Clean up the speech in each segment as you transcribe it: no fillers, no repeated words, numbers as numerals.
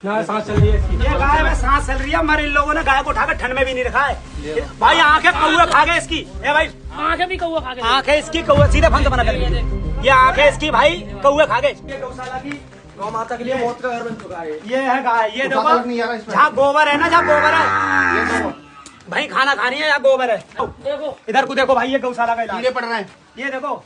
ना सांस चल रही है इसकी। ये गाय में सांस चल रही है, मगर इन लोगों ने गाय को उठाकर ठंड में भी नहीं रखा है। भाई आंखें कौवे खा गए इसकी। ए भाई आंखें भी कौवा खा गए। आंखें इसकी कौवे सीधे फंद बना कर ये आंखें इसकी भाई कौवे खा गए। गौशाला की गौ माता के लिए मौत का घर बन चुका है। ये है गाय। ये देखो जहाँ गोबर है ना, जहाँ गोबर है भाई खाना खानी है, यहाँ गोबर है। देखो इधर को देखो भाई, ये गौशाला का इलाज पड़ रहा है। ये देखो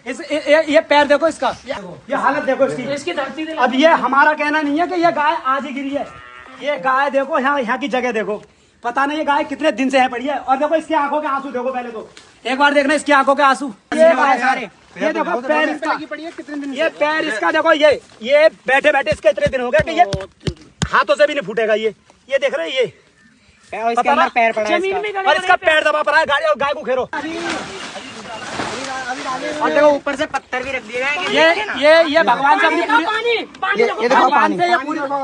ये पैर देखो इसका, ये हालत देखो इसकी धरती। अब ये हमारा कहना नहीं है कि ये गाय आज ही गिरी है। ये गाय देखो, यहाँ की जगह देखो, पता नहीं ये गाय कितने दिन से है पड़ी है। और देखो इसकी आंखों के आंसू देखो, पहले तो एक बार देखना इसकी आंखों के आंसू। ये गाय सारे, ये देखो पैर इसका, ये पैर इसका देखो, ये बैठे बैठे इसके इतने दिन हो गए कि ये हाथों से भी नहीं फूटेगा। ये देख रहे ये इसके अंदर पैर पड़ा है और इसका पैर दबा पड़ा है गाड़ी। और गाय को घेरो और देखो ऊपर से पत्थर भी रख दिए गए। ये भगवान से अपनी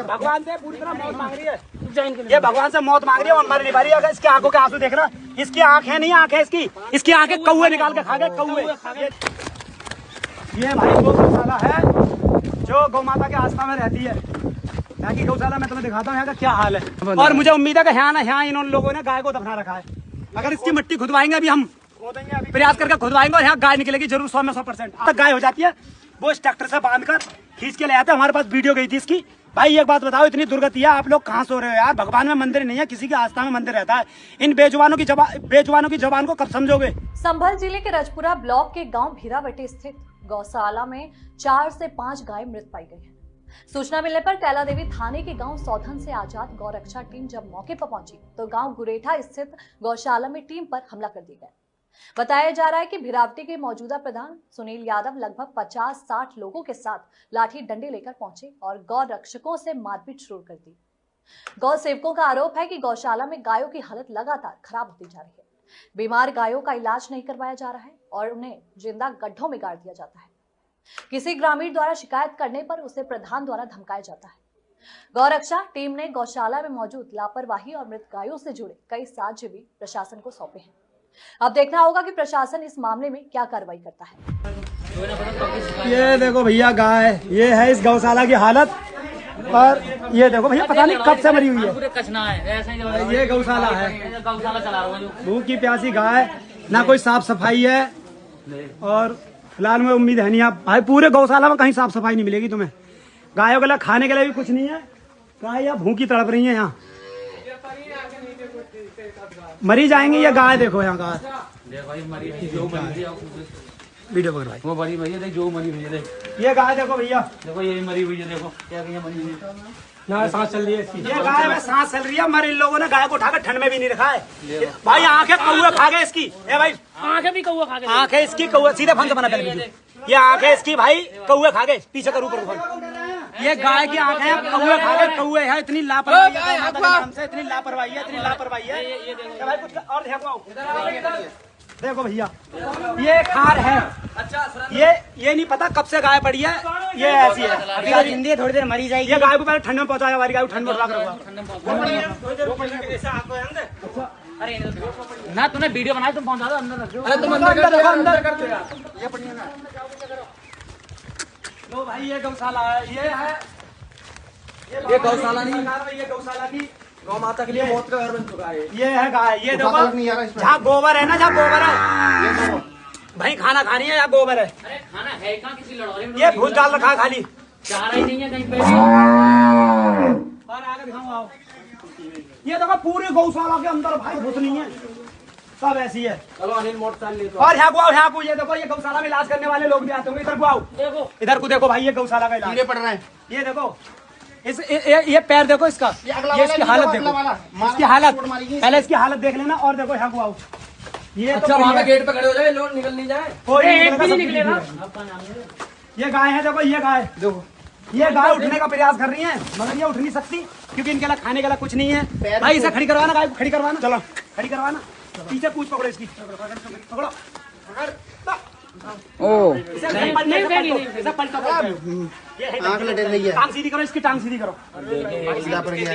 भगवान से पूरी तरह मौत मांग रही है। ये भगवान से मौत मांग रही है और मर नहीं पा रही है। अगर इसकी आंखों के आंसू देख रहा, इसकी आंखें नहीं आंखें इसकी आंखें कौवे निकाल के खा गए। कौवे ये भाई गौशाला है जो गौ माता के आस्था में रहती है। यहाँ की गौशाला मैं तुम्हें दिखाता हूँ यहाँ का क्या हाल है। और मुझे उम्मीद है कि यहाँ इन लोगों ने गाय को दफना रखा है। अगर इसकी मिट्टी खुदवाएंगे, अभी हम प्रयास करके खुदवाएंगे और यहाँ गाय निकलेगी जरूर 100 में 100%। तक गाय हो जाती है, वो इस ट्रैक्टर से बांधकर खींच के ले आते हैं। हमारे पास वीडियो गई थी इसकी। भाई एक बात बताओ, इतनी दुर्गति है, आप लोग कहाँ सो रहे हो यार? भगवान में मंदिर नहीं है, किसी की आस्था में मंदिर रहता है। इन बेजुबानों की जबान को कब समझोगे? संभल जिले के रजपुरा ब्लॉक के गांव भीरावटी स्थित गौशाला में 4 से 5 गाय मृत पाई गई है। सूचना मिलने पर कैला देवी थाने के गांव सौधन से आजाद गौरक्षा टीम जब मौके पर पहुंची तो गांव गुरेठा स्थित गौशाला में टीम पर हमला कर दिया गया। बताया जा रहा है कि भीरावटी के मौजूदा प्रधान सुनील यादव लगभग 50-60 लोगों के साथ लाठी डंडे लेकर पहुंचे और गौ रक्षकों से मारपीट शुरू कर दी। गौ सेवकों का आरोप है कि गौशाला में गायों की हालत लगातार खराब होती जा रही है। बीमार गायों का इलाज नहीं करवाया जा रहा है और उन्हें जिंदा गड्ढों में गाड़ दिया जाता है। किसी ग्रामीण द्वारा शिकायत करने पर उसे प्रधान द्वारा धमकाया जाता है। गौरक्षा टीम ने गौशाला में मौजूद लापरवाही और मृत गायों से जुड़े कई साक्ष्य भी प्रशासन को सौंपे हैं। अब देखना होगा कि प्रशासन इस मामले में क्या कार्रवाई करता है। ये देखो भैया गाय, ये है इस गौशाला की हालत। और ये देखो भैया पता नहीं कब से मरी हुई है। ये गौशाला है, भूखी प्यासी गाय, ना कोई साफ सफाई है। और फिलहाल में उम्मीद है नहीं, आप भाई पूरे गौशाला में कहीं साफ सफाई नहीं मिलेगी तुम्हें। गायों के लिए खाने के लिए भी कुछ नहीं है। गाय यहाँ भूखी तड़प रही है, यहाँ मरी जाएंगी। ये गाय देखो, यहाँ गाय वीडियो पकड़ भाई, वो मरी हुई है, देख जो मरी हुई है, देख ये गाय देखो भैया, देखो ये मरी हुई है, देखो क्या मरी हुई है। ना सांस चल रही है इसकी। ये गाय में सांस चल रही है, मगर इन लोगों ने गाय को उठाकर ठंड में भी नहीं रखा है। भाई आंखें कौवे खा गए इसकी। ए भाई आंखें भी कौवा खा गए। आंखें इसकी कौवे सीधे फंद बना कर ये आंखें इसकी भाई कौवे खा गए। पीछे करो ऊपर। ये गाय की आंखें कौवे खा गए। कौवे है, इतनी लापरवाही है, इतनी लापरवाही है। देखो भैया ये खार है। ये नहीं पता कब से गाय पड़ी है, ये ऐसी है। अभी हिंदी थोड़ी देर मरी जाएगी। ये गाय को पहले ठंड में पहुंचाया, हमारी गाय को ठंड में उठा कर। अरे ना तूने वीडियो बनाया, तुम पहुंचा दो अंदर रख दो। अरे तुम अंदर कर दो यार। लो भाई ये गौशाला है, ये है गौशाला नहीं, ये गौशाला की गौ माता के लिए मौत का घर बन चुका है। ये है गाय। ये देखो जहाँ गोबर है ना, जहाँ गोबर है भाई खाना खानी है, यहाँ गोबर है। अरे खाना है कहाँ, किसी लड़ोरे में ये भूत डाल रखा है खाली, चारा ही नहीं है कहीं पे। और आगे दिखाऊं आओ। ये देखो पूरे गौशाला के अंदर भाई भूत नहीं है, सब ऐसी है। चलो अनिल मोटरसाइकिल ले तो। और यहाँ को आओ, यहाँ को। ये देखो ये गौशाला में इलाज करने वाले लोग भी आते होंगे। इधर को आओ, देखो इधर को देखो भाई, ये गौशाला का इलाज पड़ रहा है। ये देखो ये पैर देखो इसका, ये इसकी हालत देखो, इसकी हालत पहले इसकी हालत देख लेना। और देखो यहाँ को आओ। ये अच्छा वहाँ पे गेट पे खड़े हो जाए, लोग निकल नहीं जाए, कोई नहीं निकलेगा। ये गाय है, देखो ये गाय देखो, ये गाय उठने का प्रयास कर रही है मगर ये उठ नहीं सकती क्योंकि इनके लिए खाने के लिए कुछ नहीं है। भाई इसे खड़ी करवाना, गाय को खड़ी करवाना, चलो खड़ी करवाना। पीछे पूछ पकड़ो इसकी, पकड़ो। ओ आंख लटक रही है। टांग सीधी करो इसकी, टांग सीधी करो।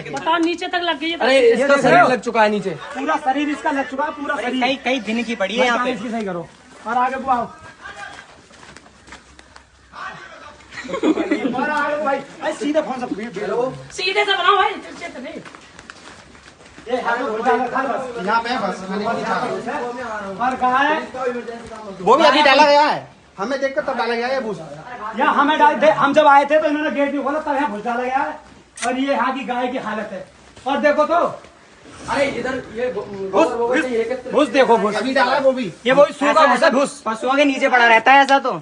पता नीचे तक लग गई है। अरे इसका शरीर लग चुका है नीचे, पूरा शरीर इसका लग चुका है, पूरा शरीर। कई दिन की पड़ी है यहाँ पे। इसकी सही करो और आगे को आओ। और आगे भाई भाई सीधे फोन से सीधे से बनाओ भाई, चिड़चिड़ से नहीं। ये यहाँ पे बस और गाय वो भी अभी डाला गया है, हमें देखकर तब डाला गया है भूस। यहाँ हमें हम जब आए थे तो इन्होंने गेट नहीं खोला, तब यहाँ भूस डाला गया है। और ये यहाँ की गाय की हालत है। और देखो तो अरे इधर ये भूस देखो, भूस अभी डाला है वो भी। ये वही सूखा भूस है, भूस पशुओं के नीचे पड़ा रहता है ऐसा तो।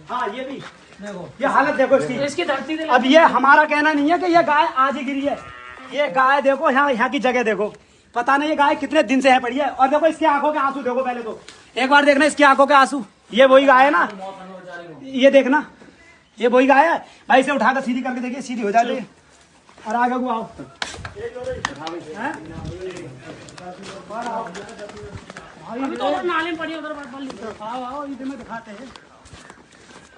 हाँ ये भी देखो, ये हालत देखो इसकी। इसकी धरती से अब ये हमारा कहना नहीं है कि ये गाय आज ही गिरी है। ये गाय देखो, यहाँ की जगह देखो, पता नहीं ये गाय कितने दिन से है पड़ी है। और देखो इसकी आंखों के आंसू देखो, पहले तो एक बार देखना इसकी आंखों के आंसू। ये वही गाय है ना, ये देखना, ये वही गाय है भाई। इसे उठाकर सीधी करके देखिए, सीधी हो जाती है। और आगे को आओ, अभी तो उधर नाले में पड़ी है, उधर आओ इधर में दिखाते हैं।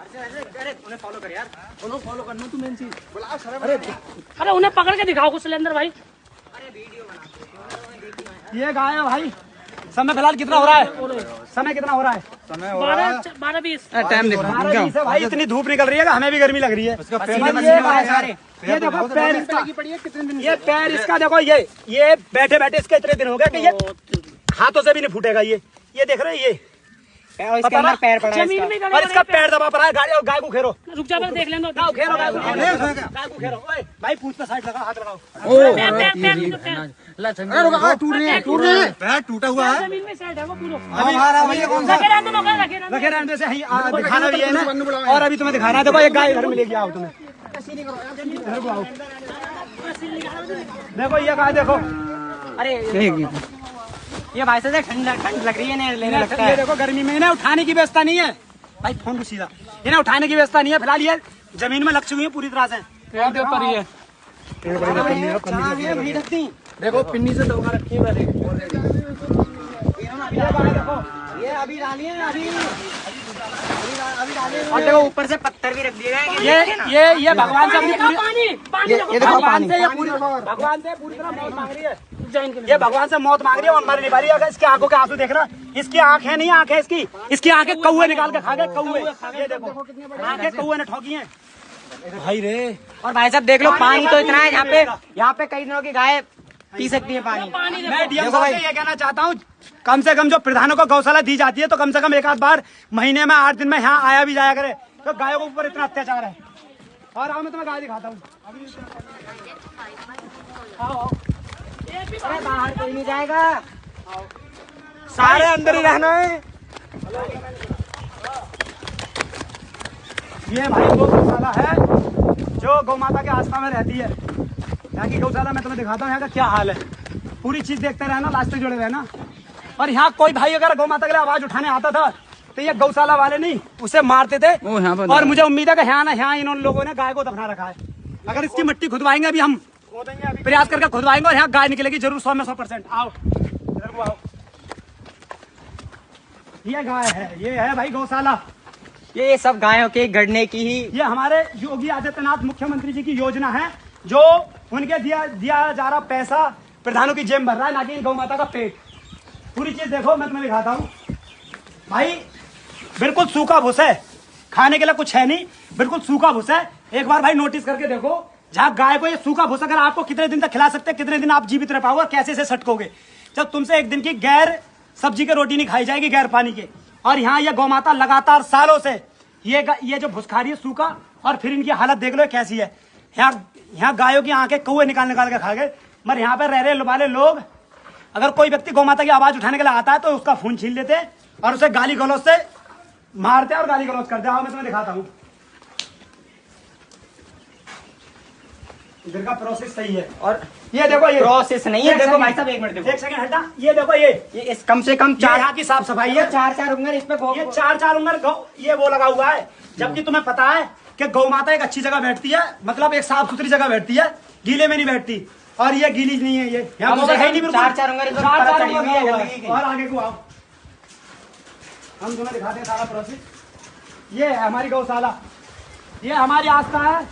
उन्हें फॉलो कर यार, उन्हें फॉलो करना तू मेन चीज। अरे उन्हें पकड़ के दिखाओ कुछ सिलेंडर भाई। ये गाय है भाई। समय फिलहाल कितना हो रहा है? समय कितना हो रहा है? 12-20 टाइम देखो। 12 से भाई इतनी धूप निकल रही है, हमें भी गर्मी लग रही है। ये देखो पैर इसका, ये पैर इसका देखो, ये बैठे बैठे इसके इतने दिन हो गए कि ये हाथों से भी नहीं फूटेगा। ये देख रहे हैं, ये इसके अंदर पैर पड़ा है जमीन में और इसका पैर दबा पड़ा है। गाय को घेरो, रुक जा पहले देख लेंगे। घेरो गाय को घेरो। ओए भाई पूंछ पे साइड लगाओ, हाथ लगाओ। टूट रहे हैं पैर, टूटा हुआ है। जमीन में सेट है वो पूरा। रखे रहने से दिखाना भी है ना। और अभी तुम्हें दिखाना है, देखो एक गाय घर मिलेगी। आओ तुम्हें, इधर को आओ, देखो ये गाय देखो। अरे ये भाई से ठंड लग रही है, लेने लगता ये है। देखो गर्मी में इन्हें उठाने की व्यवस्था नहीं है भाई। फोन को सीधा, इन्हें उठाने की व्यवस्था नहीं है। फिलहाल ये जमीन में लग चुकी है पूरी तरह से। पेड़ के ऊपर ही है। देखो पिन्नी से दबा रखी है पहले। ये अभी डाली है, अभी और देखो ऊपर से पत्थर भी रख दिए गए। ये भगवान से अपनी पूरी, पानी ये देखो भगवान से ये पूरी, भगवान से पूरी तरह मौत मांग रही है। ये भगवान से मौत मांग रही है और मर नहीं पा रही है। अगर इसकी आंखों के आंसू देखना, इसकी आंखें नहीं, आंखें इसकी आंखें कौवे निकाल के खा गए। कौवे, ये देखो आंखें कौवे ने ठोकी हैं भाई रे। और भाई साहब देख लो, पानी तो इतना है यहाँ पे कई दिनों की गाय पी सकती है पानी। मैं डीएम साहब से ये कहना चाहता हूँ, कम से कम जो प्रधानों को गौशाला दी जाती है तो कम से कम एक आध बार महीने में 8 दिन में यहाँ आया भी जाया करे। तो गायों के ऊपर इतना अत्याचार है। और आओ मैं तुम्हें गाय दिखाता हूँ। आओ अरे बाहर कोई नहीं जाएगा, सारे अंदर ही रहना है। ये भाई वो गौशाला है जो गौ माता के आस्था में रहती है। यहाँ की गौशाला मैं तुम्हें दिखाता हूँ, यहाँ का क्या हाल है। पूरी चीज देखते रहना, लास्ट तक जुड़े रहना। और यहाँ कोई भाई अगर गौ माता के लिए आवाज उठाने आता था तो ये गौशाला वाले नहीं, उसे मारते थे। और मुझे उम्मीद है कि यहाँ इन लोगों ने गाय को दफना रखा है। अगर इसकी मिट्टी खुदवाएंगे, अभी हम प्रयास करके खुदवाएंगे और यहाँ गाय निकलेगी जरूर 100 में 100%। आओ इधर को आओ, ये गाय है, ये है भाई गौशाला। ये सब गायों के गढ़ने की ही, ये हमारे योगी आदित्यनाथ मुख्यमंत्री जी की योजना है, जो उनके दिया जा रहा पैसा प्रधानों की जेब भर रहा है, ना कि गौ माता का पेट। पूरी चीज देखो, मैं तुम्हें दिखाता हूँ भाई। बिल्कुल सूखा भूसा है, खाने के लिए कुछ है नहीं, बिल्कुल सूखा भूसा है। एक बार भाई नोटिस करके देखो, जहाँ गाय को ये सूखा भूसा अगर आपको कितने दिन तक खिला सकते हैं, कितने दिन आप जीवित रह पाओगे, कैसे से सटकोगे जब तुमसे एक दिन की गैर सब्जी की रोटी नहीं खाई जाएगी, गैर पानी के। और यहाँ ये गौ माता लगातार सालों से ये जो भूस खा रही है सूखा, और फिर इनकी हालत देख लो कैसी है। यहाँ गायों की आंखें कौवे निकाल के खा गए। मगर यहाँ पे रह रहे वाले लोग, अगर कोई व्यक्ति गौ माता की आवाज उठाने के लिए आता है तो उसका खून छीन लेते और उसे गाली गलौज से मारते और गाली गलौज करते। आओ मैं तुम्हें दिखाता हूँ, इधर का प्रोसेस सही है। और ये देखो, ये प्रोसेस नहीं है। देखो भाई साहब एक मिनट देखो, एक सेकंड हटा। ये देखो, ये कम से कम चार यहाँ की साफ सफाई है। चार उंगर इस पे ये चार उंगर ये वो लगा हुआ है। जबकि तुम्हें पता है कि गौ माता एक अच्छी जगह बैठती है, मतलब एक साफ सुथरी जगह बैठती है, गीले में नहीं बैठती। और ये गीली नहीं है, ये यहाँ है नहीं बिल्कुल। चार उंगर और आगे को आओ, हम तुम्हें दिखाते हैं सारा प्रोसेस। ये है हमारी गौशाला, ये हमारी आस्था है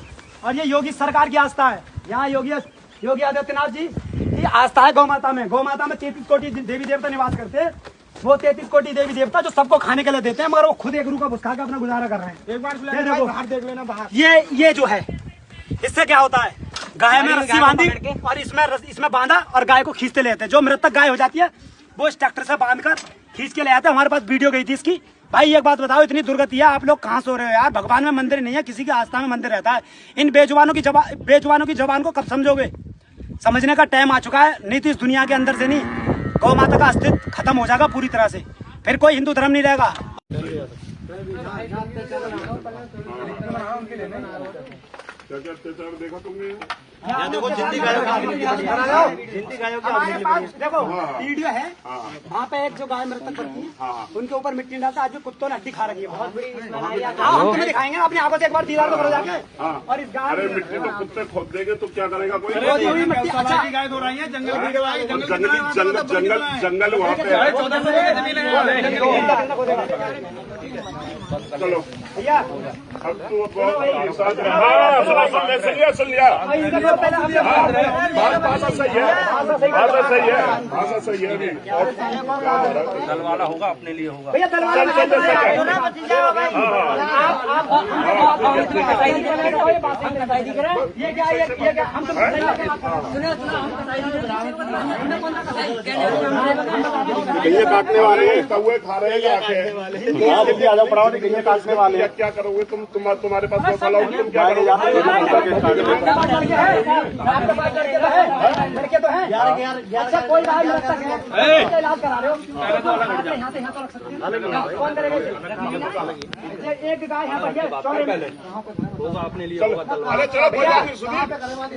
और ये योगी सरकार की आस्था है। यहाँ योगी आदित्यनाथ जी की आस्था है गौ माता में। गौ माता में 33 कोटि देवी देवता निवास करते हैं वो 33 कोटि देवी देवता जो सबको खाने के लिए देते हैं, मगर वो खुद एक रूखा भुसखा के अपना गुजारा कर रहे हैं। एक बार ये देखो, बाहर देख लेना बाहर। ये जो है, इससे क्या होता है, गाय में रस्सी बांधी और इसमें बांधा और गाय को खींचते लेते हैं। जो मृतक गाय हो जाती है वो इस ट्रैक्टर से बांध कर खींच के ले आते हैं। हमारे पास वीडियो गई थी इसकी। भाई एक बात बताओ, इतनी दुर्गति है, आप लोग कहाँ सो रहे हो यार? भगवान में मंदिर नहीं है, किसी की आस्था में मंदिर रहता है। इन बेजुबानों की जबान को कब समझोगे? समझने का टाइम आ चुका है। नहीं तो इस दुनिया के अंदर से नहीं, गौ माता का अस्तित्व खत्म हो जाएगा पूरी तरह से, फिर कोई हिंदू धर्म नहीं रहेगा। क्या क्या अत्याचार देखा तुमने? देखो जिंदी गायों देखो वीडियो है, वहाँ पे एक जो गाय मृतक पड़ती है उनके ऊपर मिट्टी डालता है। आज भी कुत्तों ने हड्डी खा रखी है बहुत बड़ी। हम तुम्हें दिखाएंगे अपनी आंखों से, एक बार दीदार तो करो जाके। और इस गाय अरे मिट्टी तो कुत्ते खोद देंगे तो क्या करेगा कोई? मिट्टी अच्छा गाय धो रही है, जंगल जंगल वहाँ पे है। चलो भैया अब तू सुन लिया। भाषा सही है, भाषा सही है, भाषा सही है। दल वाला होगा, अपने लिए होगा। भैया तलवार ये क्या हम तो गैया काटने वाले कौए खा रहे हैं आके गैया काटने वाले। क्या करोगे तुम? तुम्हारे पास मसाला होगा, तुम क्या करोगे? लड़के तो हैं अच्छा, कोई गाय मृतक है, इलाज करा रहे हो, यहाँ से तो रख सकते हैं। कौन करेगा? एक गाय यहाँ पर अपने लिए अरे चलो कोई बात नहीं, सुनिए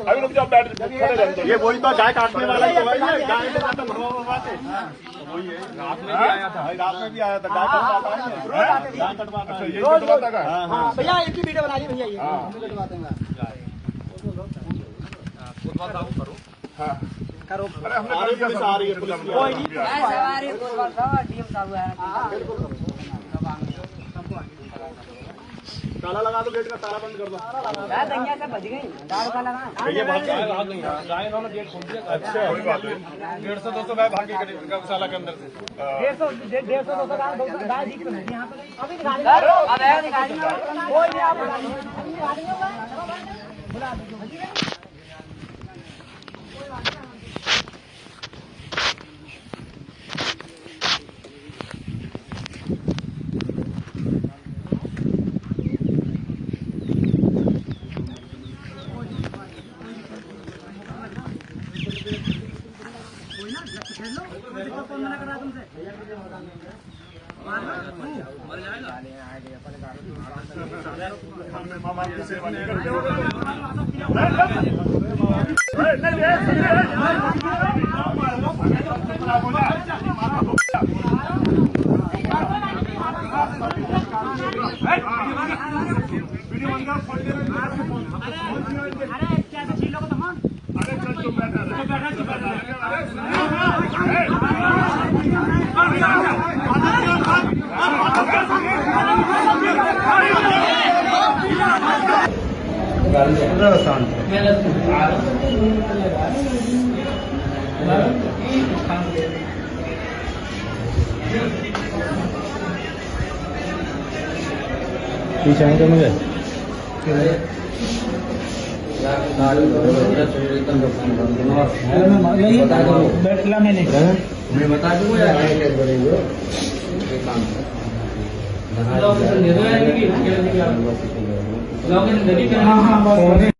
अभी रुक जाओ, बैठ खड़े रहते। ये वही तो गाय काटने वाला ही तो है। गाय के साथ वही है, रात में भी आया था, रात में भी आया था। गाय कटवाता है, रोज कटवाता है। भैया एक ही वीडियो बना ली भैया, ये करो। अरे हमने पुलिस आ रही है, पुलिस कोई नहीं। ताला लगा दो, गेट का ताला बंद कर दो। गाय इन्होंने गेट खोल दिया। अच्छा कोई बात नहीं, 150-200 गाय भागी गौशाला के अंदर से। 150-200 गाय दिख तो नहीं यहाँ पे। हमने मामा की सेवा नहीं करते हो। पीछे आएंगे मुझे मैं बता दूंगा।